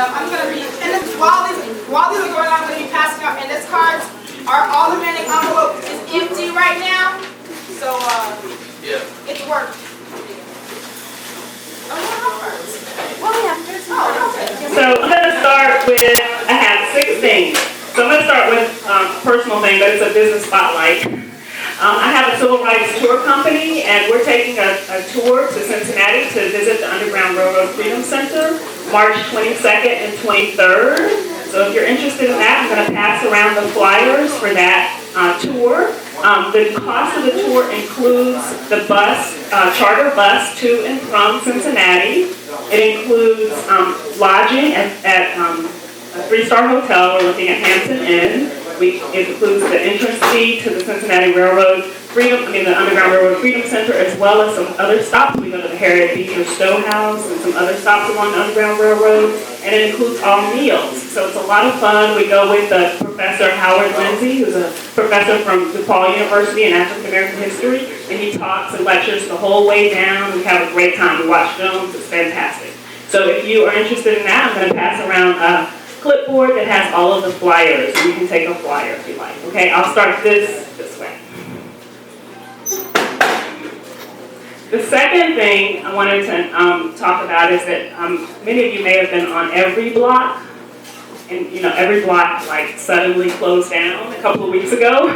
I'm going to be, and while these are going on, I'm going to be passing out index cards. Our Alderman envelope is empty right now, so it's work. So I'm going to start with, I have 6 things. So I'm going to start with a personal thing, but it's a business spotlight. I have a civil rights tour company, and we're taking a tour to Cincinnati to visit the Underground Railroad Freedom Center, March 22nd and 23rd. So if you're interested in that, I'm going to pass around the flyers for that tour. The cost of the tour includes the bus, charter bus to and from Cincinnati. It includes lodging at a 3-star hotel. We're looking at Hampton Inn. It includes the entrance fee to the Cincinnati the Underground Railroad Freedom Center, as well as some other stops. We go to the Harriet Beecher Stowe House and some other stops along the Underground Railroad, and it includes all meals. So it's a lot of fun. We go with Professor Howard Lindsay, who's a professor from DePaul University in African American history, and he talks and lectures the whole way down. We have a great time. We watch films. It's fantastic. So if you are interested in that, I'm going to pass around a clipboard that has all of the flyers. You can take a flyer if you like. Okay, I'll start this way. The second thing I wanted to talk about is that many of you may have been on Every Block, and Every Block suddenly closed down a couple of weeks ago.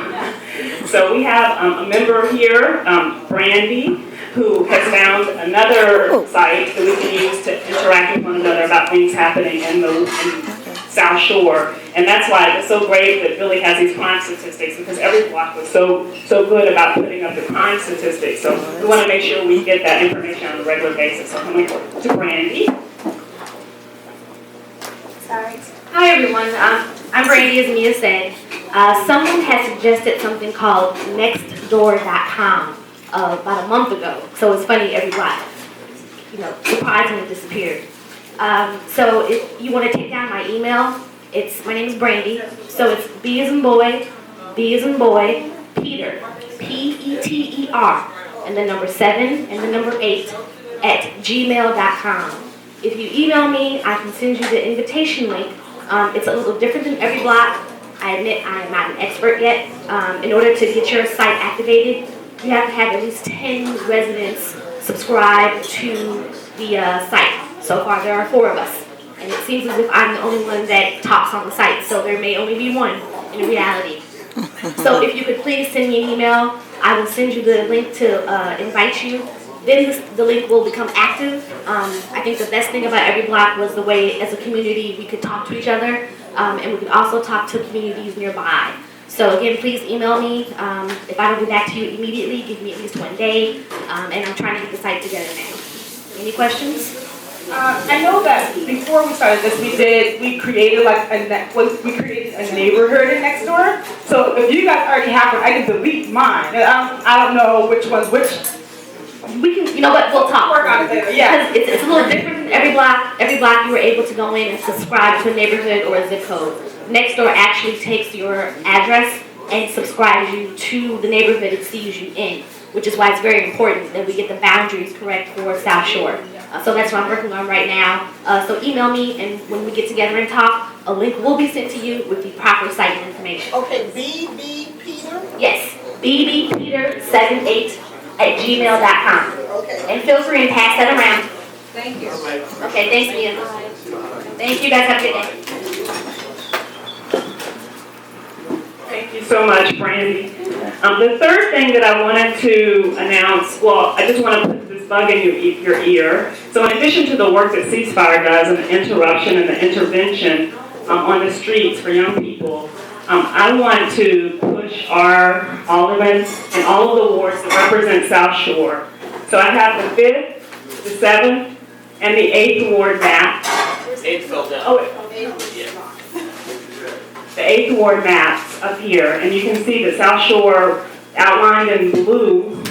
So we have a member here, Brandy, who has found another site that we can use to interact with one another about things happening in South Shore. And that's why it's so great that Billy has these crime statistics, because Every Block was so good about putting up the crime statistics. So we want to make sure we get that information on a regular basis. So I'm going to go to Brandy. Sorry. Hi everyone, I'm Brandy, as Mia said. Someone had suggested something called Nextdoor.com about a month ago. So it's funny, Every Block, surprisingly disappeared. So if you want to take down my email, my name is Brandy. So it's B as in boy, Peter, P-E-T-E-R, and the number 7 and the number 8 at gmail.com. If you email me, I can send you the invitation link. It's a little different than Every Block. I admit I am not an expert yet. In order to get your site activated, you have to have at least 10 residents subscribe to the site. So far, there are 4 of us. And it seems as if I'm the only one that talks on the site, so there may only be one in reality. So if you could please send me an email, I will send you the link to invite you. Then the link will become active. I think the best thing about Every Block was the way, as a community, we could talk to each other, and we could also talk to communities nearby. So again, please email me. If I don't get back to you immediately, give me at least 1 day, and I'm trying to get the site together now. Any questions? I know that before we started this, we created a neighborhood in Nextdoor. So if you guys already have one, I can delete mine. I don't know which one's which. We can, we'll talk. Work on it later. Yeah. Because it's a little different than Every Block. Every Block, you were able to go in and subscribe to a neighborhood or a zip code. Nextdoor actually takes your address and subscribes you to the neighborhood it sees you in, which is why it's very important that we get the boundaries correct for South Shore. So that's what I'm working on right now. So email me, and when we get together and talk, a link will be sent to you with the proper site information. Okay, BB Peter? Yes, bbpeter78 at gmail.com. Okay. And feel free and pass that around. Thank you. Okay, thanks, Mia. Thank you, guys. Have a good day. Thank you so much, Brandy. The third thing that I wanted to announce, I just want to put this bug in your ear. So in addition to the work that Ceasefire does and the interruption and the intervention on the streets for young people, I want to push our Alderman and all of the wards that represent South Shore. So I have the 5th, the 7th, and the 8th ward map. 8th fell down. Oh, the 8th ward maps up here, and you can see the South Shore outlined in blue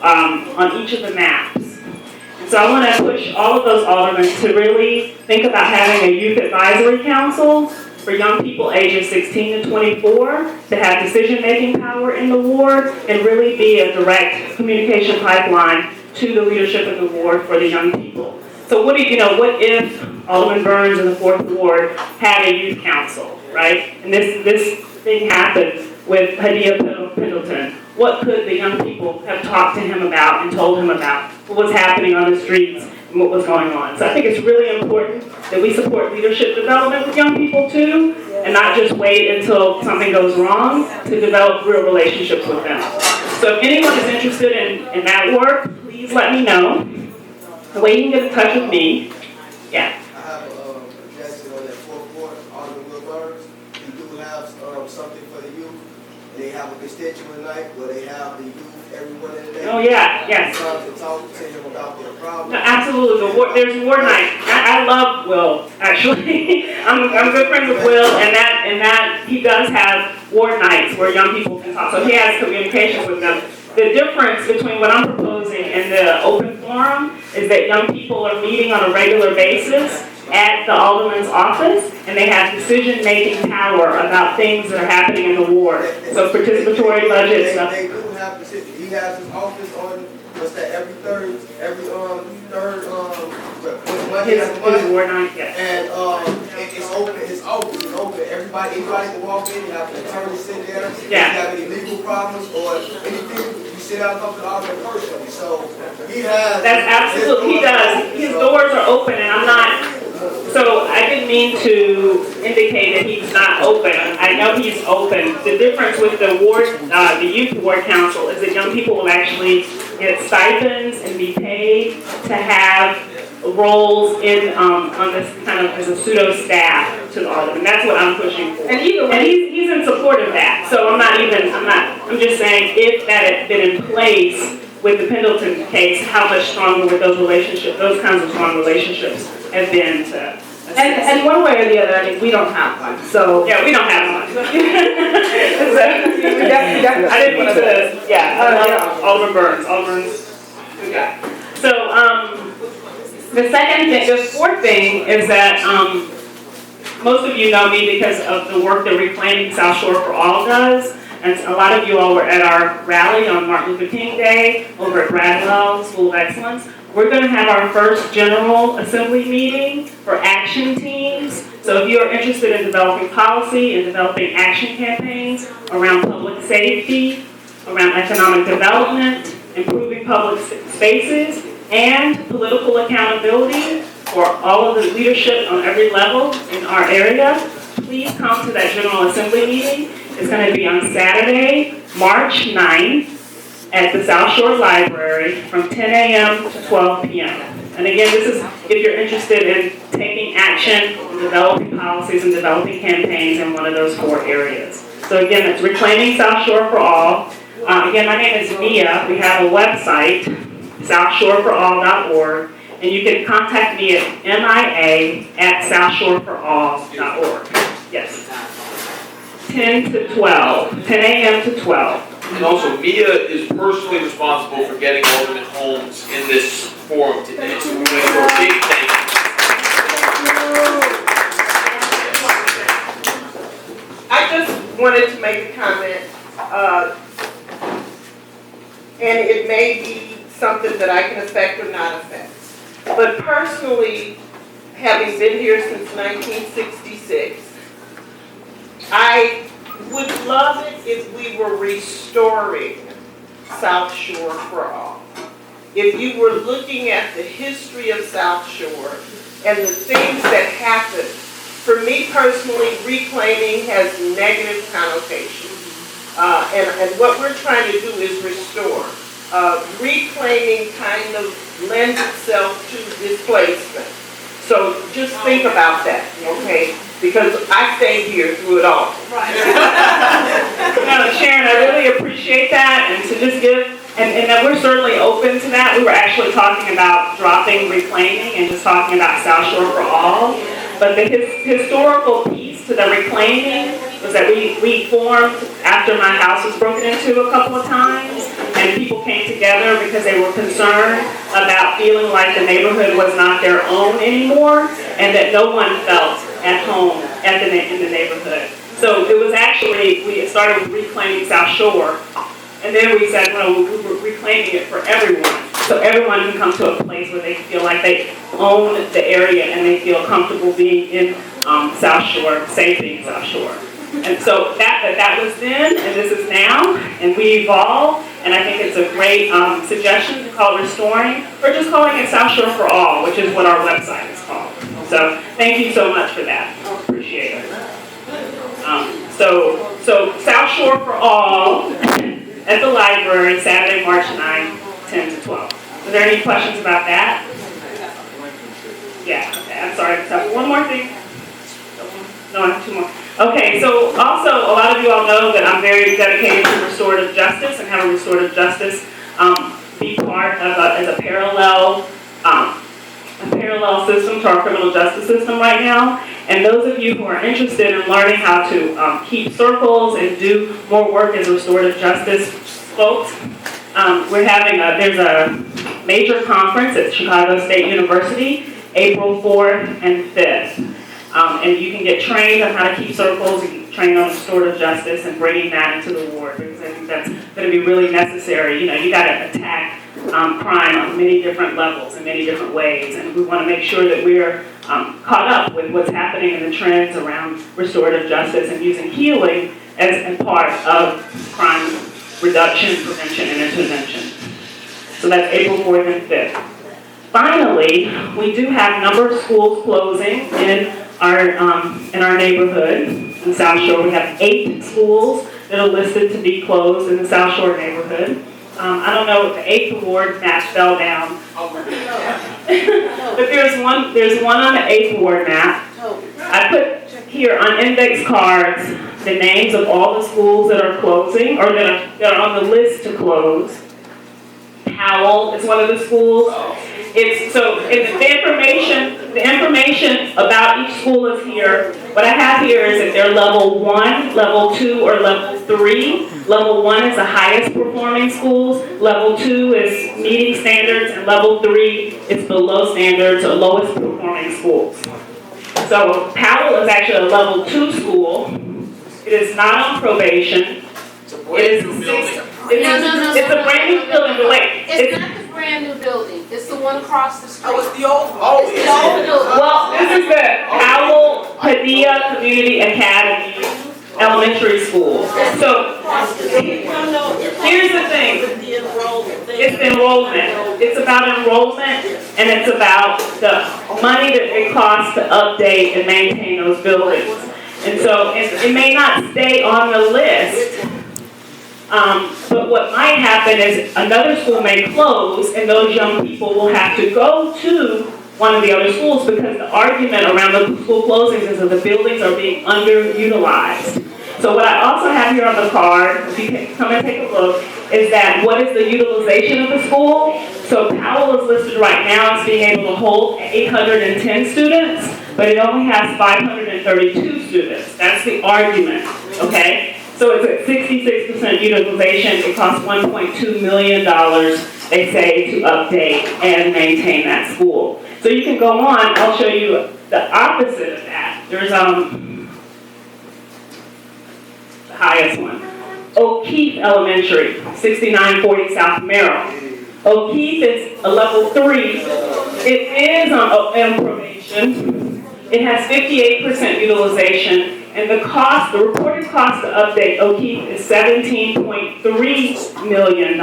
on each of the maps. And so I want to push all of those aldermen to really think about having a youth advisory council for young people ages 16 to 24 to have decision-making power in the ward and really be a direct communication pipeline to the leadership of the ward for the young people. So what if Alderman Burns in the 4th Ward had a youth council, right? And this thing happened with Hadia Pendleton. What could the young people have talked to him about and told him about? What was happening on the streets and what was going on? So I think it's really important that we support leadership development with young people too, and not just wait until something goes wrong to develop real relationships with them. So if anyone is interested in that work, please let me know. The way you can get in touch with me, yeah. I have a suggestion on that 4th Ward, Alderman Burns. We do have something for the youth. They have a constituent night where they have the youth everyone in the day. Oh yeah, yes. Come to talk to him about their problems. No, absolutely. There's ward night. I love Will, actually. I'm good friends with Will, and that he does have ward nights where young people can talk. So he has communications with them. The difference between what I'm proposing and the open forum is that young people are meeting on a regular basis at the alderman's office, and they have decision-making power about things that are happening in the ward. So participatory budget stuff. They do have decision. He has his office on, what's that, every third, His ward night, yes. And it's open. Anybody can walk in, you have an attorney sit there. If you have any legal problems or anything, you sit down and talk to the alderman personally. So he has. That's absolutely, he does. His doors are open, and I'm not. So I didn't mean to indicate that he's not open. I know he's open. The difference with the ward, the youth ward council, is that young people will actually get stipends and be paid to have roles in on this kind of as a pseudo staff to the alderman. That's what I'm pushing for. And he's in support of that. So I'm just saying if that had been in place with the Pendleton case, how much stronger would those kinds of strong relationships have been to assist. And one way or the other, I mean, we don't have one, so. Yeah, we don't have one. I didn't want to, Alderman Burns, good guy. So, the second thing, the fourth thing is that most of you know me because of the work that Reclaiming South Shore for All does. And a lot of you all were at our rally on Martin Luther King Day over at Bradwell School of Excellence. We're going to have our first General Assembly meeting for action teams. So if you're interested in developing policy and developing action campaigns around public safety, around economic development, improving public spaces, and political accountability for all of the leadership on every level in our area, please come to that General Assembly meeting. It's going to be on Saturday, March 9th at the South Shore Library from 10 a.m. to 12 p.m. And again, this is if you're interested in taking action, developing policies, and developing campaigns in one of those 4 areas. So again, it's Reclaiming South Shore for All. Again, my name is Mia. We have a website, SouthShoreForAll.org, and you can contact me at mia@SouthShoreForAll.org. Yes. 10 a.m. to 12. And also, Mia is personally responsible for getting Alderman Holmes in this forum today. So we're going to do a big thank you. I just wanted to make a comment, and it may be something that I can affect or not affect. But personally, having been here since 1966, I would love it if we were restoring South Shore for All. If you were looking at the history of South Shore and the things that happened, for me personally, reclaiming has negative connotations. And what we're trying to do is restore. Reclaiming kind of lends itself to displacement. So just think about that, okay? Because I stayed here through it all. No, Sharon, I really appreciate that, and to just give, and that we're certainly open to that. We were actually talking about dropping reclaiming and just talking about South Shore for All. But the historical piece to the reclaiming was that we formed after my house was broken into a couple of times, and people came together because they were concerned about feeling like the neighborhood was not their own anymore, and that no one felt at home in the neighborhood. So it was actually, we started with Reclaiming South Shore, And then we said, well, we were reclaiming it for everyone. So everyone can come to a place where they feel like they own the area and they feel comfortable being in South Shore, safe being South Shore. And so that was then, and this is now, and we evolve, and I think it's a great suggestion to call Restoring, or just calling it South Shore for All, which is what our website is called. So thank you so much for that. Appreciate it. So South Shore for All at the library, Saturday, March 9, 10 to 12. Are there any questions about that? Yeah, okay, I'm sorry. One more thing. No, I have two more. Okay, so also a lot of you all know that I'm very dedicated to restorative justice and having restorative justice be part of as a parallel system to our criminal justice system right now. And those of you who are interested in learning how to keep circles and do more work as restorative justice folks, we're having there's a major conference at Chicago State University, April 4th and 5th. And you can get trained on how to keep circles, you can train on restorative justice and bringing that into the ward, because I think that's going to be really necessary. You know, you got to attack crime on many different levels in many different ways, and we want to make sure that we're caught up with what's happening in the trends around restorative justice and using healing as a part of crime reduction, prevention, and intervention. So that's April 4th and 5th. Finally, we do have a number of schools closing in our neighborhood in South Shore. We have 8 schools that are listed to be closed in the South Shore neighborhood. I don't know if the 8th ward map fell down, but there's one on the 8th ward map. I put here on index cards the names of all the schools that are closing or that are on the list to close. Powell is one of the schools. The information about each school is here. What I have here is that they're level 1, level 2, or level 3. Level 1 is the highest performing schools. Level 2 is meeting standards, and level 3 is below standards or lowest performing schools. So Powell is actually a level 2 school. It is not on probation. It's a brand new building. It's a brand new building, but wait. It's not the brand new building, it's the one across the street. Oh, it's the old one. Oh, It's the old building. Well, this is the Powell Community Academy Elementary School. So here's the thing. It's enrollment. It's about enrollment, and it's about the money that it costs to update and maintain those buildings. And so it may not stay on the list. But what might happen is another school may close, and those young people will have to go to one of the other schools, because the argument around the school closings is that the buildings are being underutilized. So what I also have here on the card, if you can come and take a look, is that what is the utilization of the school? So Powell is listed right now as being able to hold 810 students, but it only has 532 students. That's the argument, okay? So it's at 66% utilization. It costs $1.2 million, they say, to update and maintain that school. So you can go on, I'll show you the opposite of that. There's the highest one. O'Keefe Elementary, 6940 South Merrill. O'Keefe is a level 3. It is on probation. It has 58% utilization. And the reported cost to update O'Keefe is $17.3 million.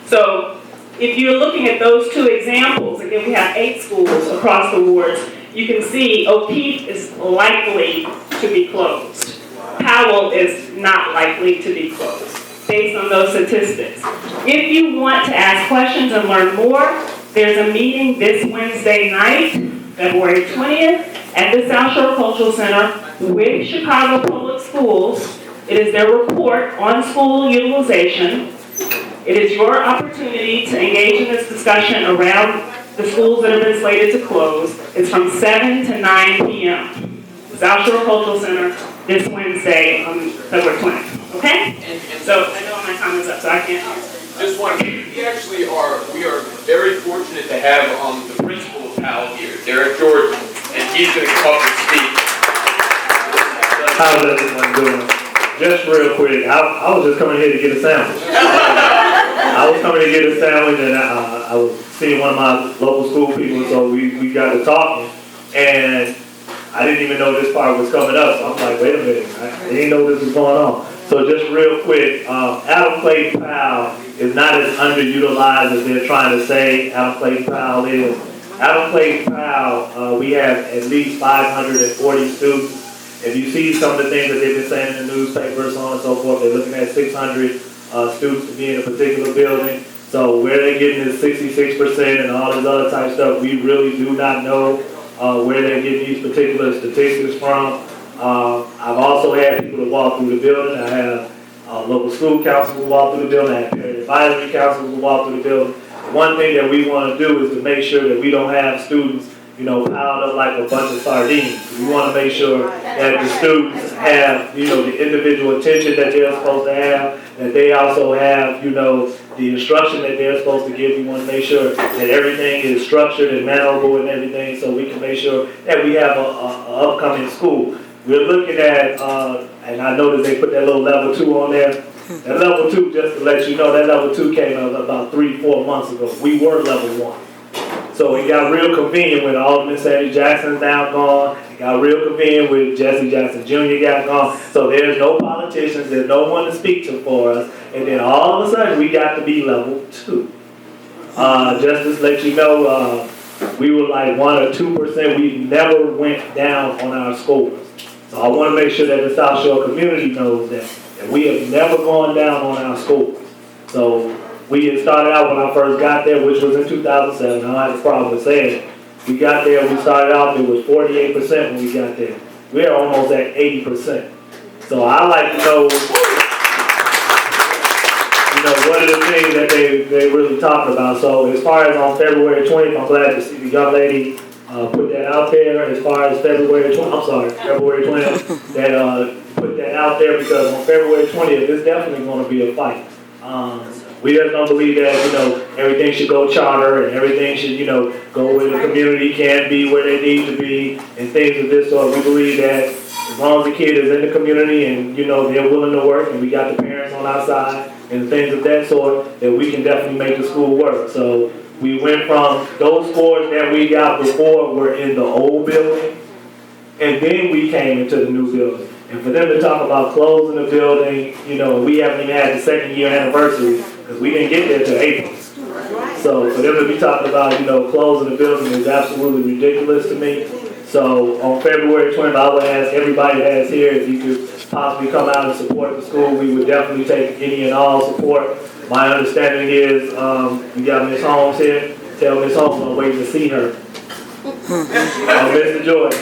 So if you're looking at those two examples, again, we have 8 schools across the wards, you can see O'Keefe is likely to be closed. Powell is not likely to be closed, based on those statistics. If you want to ask questions and learn more, there's a meeting this Wednesday night, February 20th, at the SouthShore Cultural Center with Chicago Public Schools. It is their report on school utilization. It is your opportunity to engage in this discussion around the schools that have been slated to close. It's from 7 to 9 p.m. SouthShore Cultural Center this Wednesday on February 20th. Okay? So I know my time is up, so I can't. Just one, we are very fortunate to have the principal of Powell here, Derek Jordan, and he's going to come up and speak. How's everyone doing? just real quick, I was just coming here to get a sandwich. I was coming to get a sandwich, and I was seeing one of my local school people, so we got to talking, and I didn't even know this part was coming up, so I'm like, wait a minute, I didn't know this was going on. So just real quick, Adam Clayton Powell is not as underutilized as they're trying to say Adam Clayton Powell is. Adam Clayton Powell, we have at least 540 students. If you see some of the things that they've been saying in the newspaper, so on and so forth, they're looking at 600 students to be in a particular building. So where they're getting this 66% and all this other type of stuff, we really do not know where they're getting these particular statistics from. I've also had people to walk through the building. I have local school councils who walk through the building. I have parent advisory councils who walk through the building. One thing that we want to do is to make sure that we don't have students, piled up like a bunch of sardines. We want to make sure that the students have, the individual attention that they're supposed to have, that they also have, the instruction that they're supposed to give. We want to make sure that everything is structured and mannerable and everything, so we can make sure that we have a upcoming school. We're looking at, and I noticed they put that little level 2 on there. That level 2, just to let you know, that level 2 came out about 3-4 months ago. We were level 1. So it got real convenient when Alderman Sandy Jackson's now gone. It got real convenient when Jesse Jackson Jr. got gone. So there's no politicians, there's no one to speak to for us. And then all of a sudden we got to be level 2. Just to let you know, we were like 1 or 2%. We never went down on our scores. So I want to make sure that the South Shore community knows that we have never gone down on our scores. So we had started out when I first got there, which was in 2007. I don't have a problem with saying it. We got there, we started out, it was 48% when we got there. We're almost at 80%. So I like to know, what are the things that they really talking about. So as far as on February 20th, I'm glad to see the young lady put that out there. As far as February 20th, that put that out there, because on February 20th, it's definitely going to be a fight. We just don't believe that, everything should go charter and everything should, go where the community can be, where they need to be, and things of this sort. We believe that as long as the kid is in the community and, they're willing to work, and we got the parents on our side and things of that sort, that we can definitely make the school work. So we went from those scores that we got before were in the old building, and then we came into the new building. And for them to talk about closing the building, we haven't even had the 2nd year anniversary, because we didn't get there till April. So for them to be talking about, closing the building is absolutely ridiculous to me. So on February 20th, I would ask everybody that's here if you could possibly come out and support the school. We would definitely take any and all support. My understanding is, you got Ms. Holmes here. Tell Ms. Holmes I'm waiting to see her. Mr. Jordan.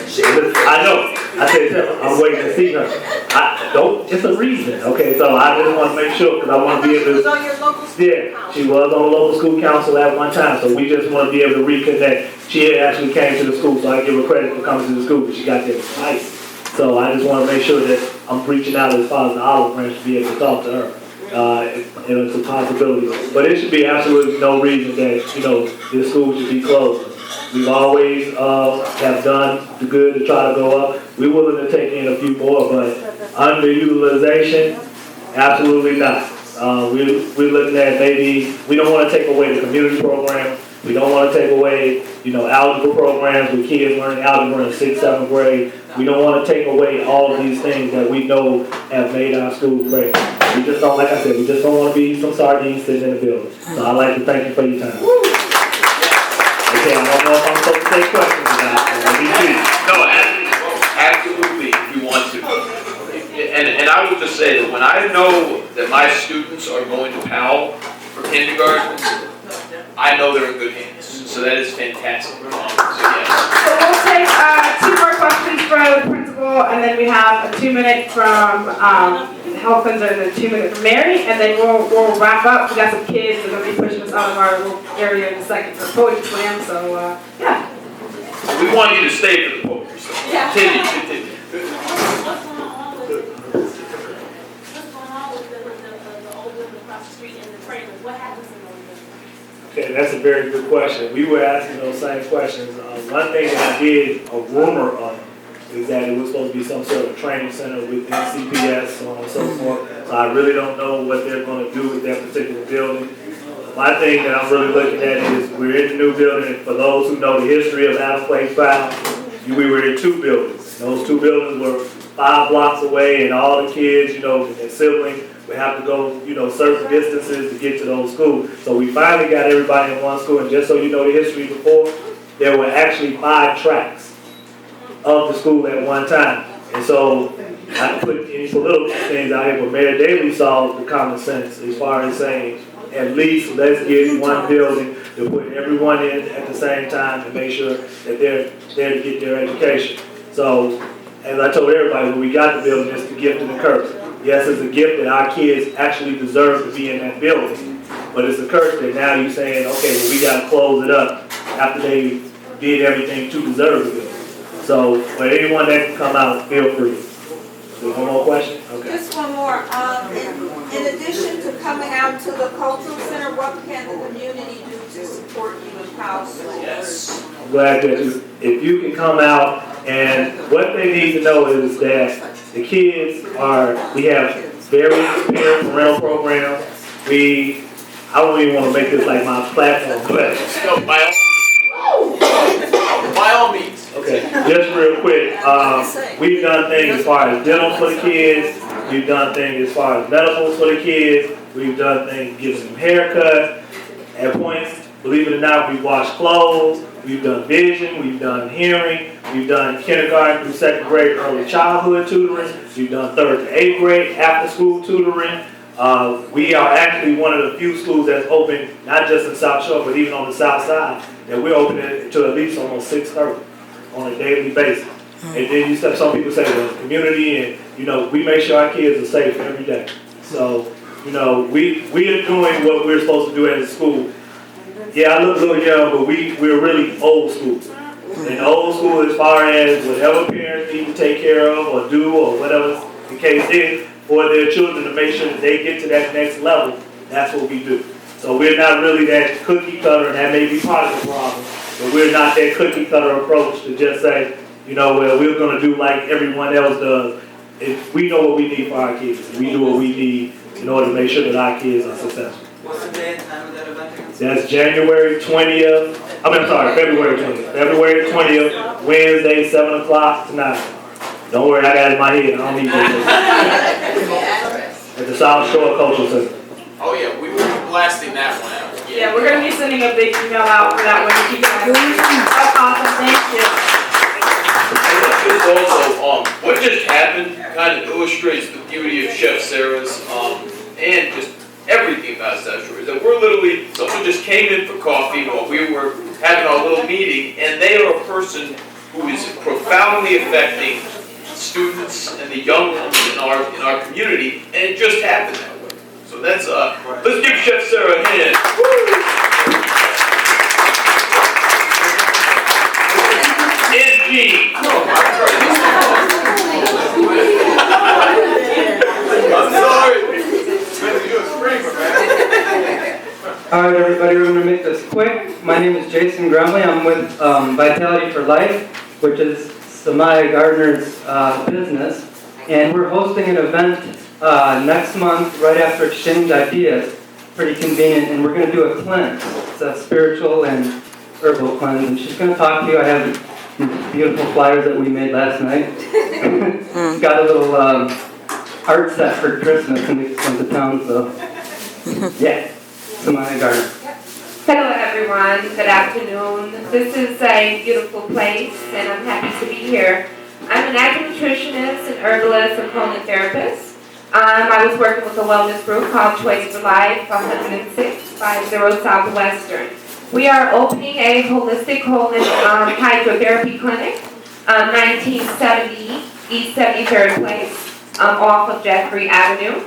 I know. I said, tell her, I'm waiting to see her. It's a reason. Okay, so I just want to make sure, because I want to be able to. She was on your local school council. She was on the local school council at one time, so we just want to be able to reconnect. She actually came to the school, so I give her credit for coming to the school, but she got there twice. So I just want to make sure that I'm reaching out as far as the olive branch to be able to talk to her. It's a possibility. But it should be absolutely no reason that, this school should be closed. We've always have done the good to try to go up. We're willing to take in a few more, but underutilization, absolutely not. We're looking at maybe, we don't want to take away the community program. We don't want to take away, algebra programs with kids learning algebra in 6th, 7th grade. We don't want to take away all of these things that we know have made our school great. We just don't, like I said, we just don't want to be some sardines sitting in the building. So I'd like to thank you for your time. Okay, I don't know if I'm supposed to take questions about it. No, absolutely, if you want to. And I would just say that when I know that my students are going to Powell for kindergarten, I know they're in good hands. So that is fantastic. So yes. So we'll take 2 more questions from the principal, and then we have a 2-minute from the health center, and then 2-minute from Mary, and then we'll wrap up. We got some kids that are going to be pushing us out of our little area in a second for poetry slam. So yeah. We want you to stay for the poetry slam. Yeah. Continue. What's going on with the old building across the street and the trailers? What happens in those buildings? Okay, that's a very good question. We were asking those same questions. One thing that I did a rumor of is that it was supposed to be some sort of training center with NCPS, so on and so forth. So I really don't know what they're gonna do with that particular building. My thing that I'm really looking at is, we're in the new building, and for those who know the history of Adams Place Powell, we were in 2 buildings. Those 2 buildings were 5 blocks away, and all the kids, you know, their siblings would have to go, you know, certain distances to get to those schools. So we finally got everybody in one school, and just so you know the history before, there were actually 5 tracks of the school at one time. And so I put any political things out here, but Mayor Daley saw the common sense as far as saying, at least let's get one building to put everyone in at the same time and make sure that they're there to get their education. So, as I told everybody, when we got the building, it's the gift and the curse. Yes, it's a gift that our kids actually deserve to be in that building, but it's a curse that now you're saying, okay, well, we got to close it up after they did everything to deserve the building. So, for anyone that can come out, feel free. One more question? Okay. Just one more. In addition to coming out to the cultural center, what can the community do to support you in Powell? Yes. I'm glad that if you can come out, and what they need to know is that the kids we have various parental programs. I don't even want to make this like my platform, but. So, by all means. Okay, just real quick, we've done things as far as dental for the kids, we've done things as far as medicals for the kids, we've done things giving them haircut. At points, believe it or not, we've washed clothes, we've done vision, we've done hearing, we've done kindergarten through 2nd grade early childhood tutoring, we've done 3rd to 8th grade after school tutoring. We are actually one of the few schools that's open, not just in South Shore, but even on the south side, that we're opening to at least almost 6:30 on a daily basis. And then some people say, well, community, and, you know, we make sure our kids are safe every day. So, you know, we are doing what we're supposed to do as a school. Yeah, I look a little young, but we're really old school. And old school as far as whatever parents need to take care of or do or whatever the case is for their children to make sure that they get to that next level, that's what we do. So we're not really that cookie cutter, and that may be part of the problem, but we're not that cookie cutter approach to just say, you know, well, we're going to do like everyone else does. If we know what we need for our kids, and we do what we need in order to make sure that our kids are successful. What's the day and time of that event? That's January 20th. February 20th. February 20th, Wednesday, 7 o'clock tonight. Don't worry, I got it in my head. I don't need to. At the SouthShore Cultural Center. Oh yeah, we will be blasting that one out. Yeah, we're gonna be sending a big email out for that one to keep an eye on. That's awesome, thank you. And also, what just happened kind of illustrates the beauty of Chef Sarah's, and just everything about South Shore. Is that we're literally, someone just came in for coffee while we were having our little meeting, and they are a person who is profoundly affecting students and the young ones in our community, and it just happened that way. So that's let's give Chef Sarah a hand. And Gene. I'm sorry. All right, everybody, we're going to make this quick. My name is Jason Grumley. I'm with Vitality for Life, which is Samaya Gardner's business. And we're hosting an event next month right after Exchange Ideas. Pretty convenient. And we're going to do a cleanse. It's a spiritual and herbal cleanse. And she's going to talk to you. I have these beautiful flyers that we made last night. It's got a little art set for Christmas when it comes to town, so yeah. Samaya Gardner. Hello everyone, good afternoon. This is a beautiful place and I'm happy to be here. I'm an agri-nutritionist, an herbalist, and colon therapist. I was working with a wellness group called Choice for Life, 10650 Southwestern. We are opening a holistic colon hydrotherapy clinic, 1970 East 73rd Place, off of Jeffrey Avenue.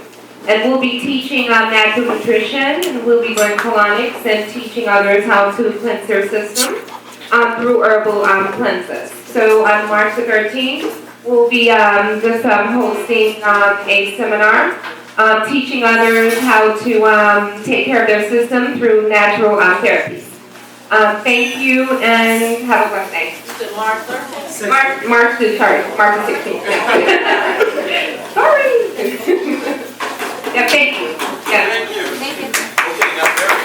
And we'll be teaching natural nutrition, and we'll be doing colonics and teaching others how to cleanse their system through herbal cleanses. So on March the 13th, we'll be hosting a seminar teaching others how to take care of their system through natural therapies. Thank you, and have a blessed day. to March 13th. March the 16th. Sorry. Yeah, thank you. Yeah. Thank you. Thank you. Okay, now Barry.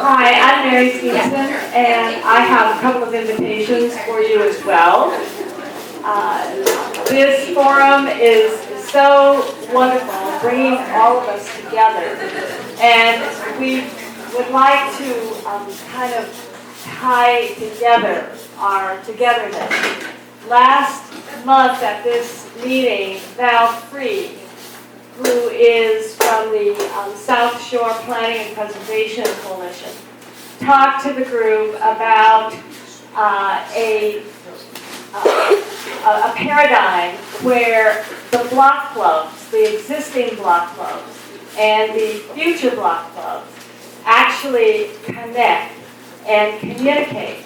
Hi, I'm Mary Stevenson, and I have a couple of invitations for you as well. This forum is so wonderful, bringing all of us together, and we would like to kind of tie together our togetherness. Last month at this meeting, Val Free, who is from the South Shore Planning and Preservation Coalition, talked to the group about a paradigm where the block clubs, the existing block clubs, and the future block clubs actually connect and communicate.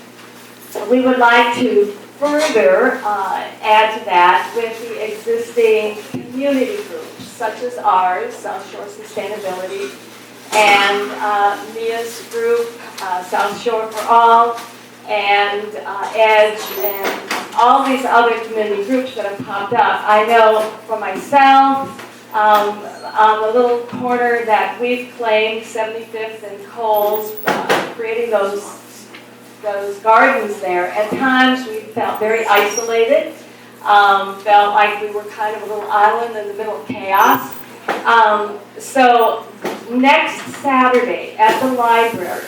We would like to further add to that with the existing community groups, such as ours, South Shore Sustainability, and Mia's group, South Shore for All, and EDGE, and all these other community groups that have popped up. I know for myself, on the little corner that we've claimed, 75th and Coles, creating those gardens there, at times we felt very isolated, felt like we were kind of a little island in the middle of chaos. So next Saturday at the library,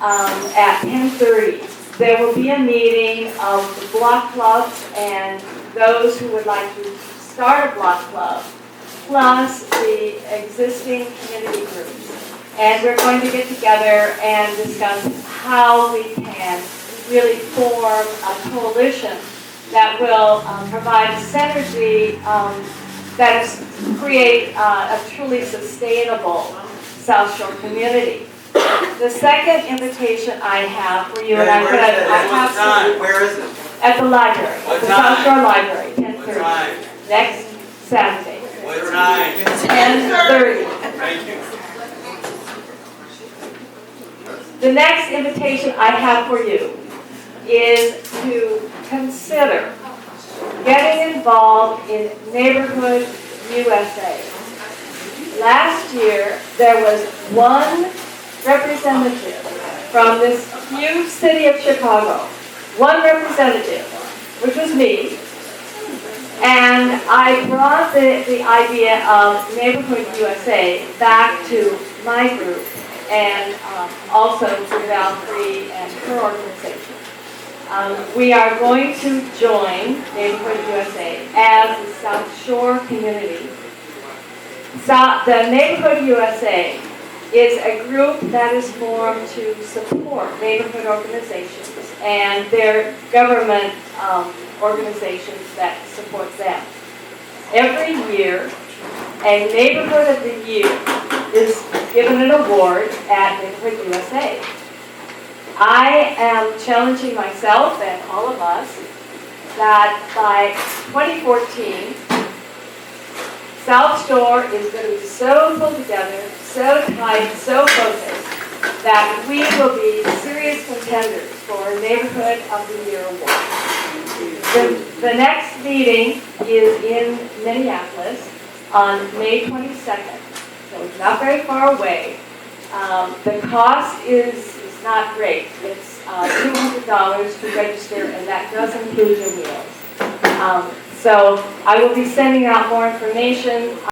at 10:30, there will be a meeting of the block clubs and those who would like to start a block club, plus the existing community groups. And we're going to get together and discuss how we can really form a coalition that will provide synergy that is create a truly sustainable South Shore community. The second invitation I have for you, and I'm going to Where is it? at the library, What the time? South Shore Library, What 10:30, time? next Saturday, What time? 10:30. Thank you. The next invitation I have for you is to consider getting involved in Neighborhood USA. Last year, there was one representative from this huge city of Chicago, one representative, which was me, and I brought the idea of Neighborhood USA back to my group, and also to Val Free and her organization. We are going to join Neighborhood USA as the South Shore community. The Neighborhood USA is a group that is formed to support neighborhood organizations and their government organizations that support them. Every year, a Neighborhood of the Year is given an award at Neighborhood USA. I am challenging myself and all of us that by 2014, South Shore is going to be so pulled together, so tight, so focused, that we will be serious contenders for Neighborhood of the Year award. The next meeting is in Minneapolis on May 22nd, so it's not very far away. The cost is not great. It's $200 to register, and that does include your meals. So I will be sending out more information.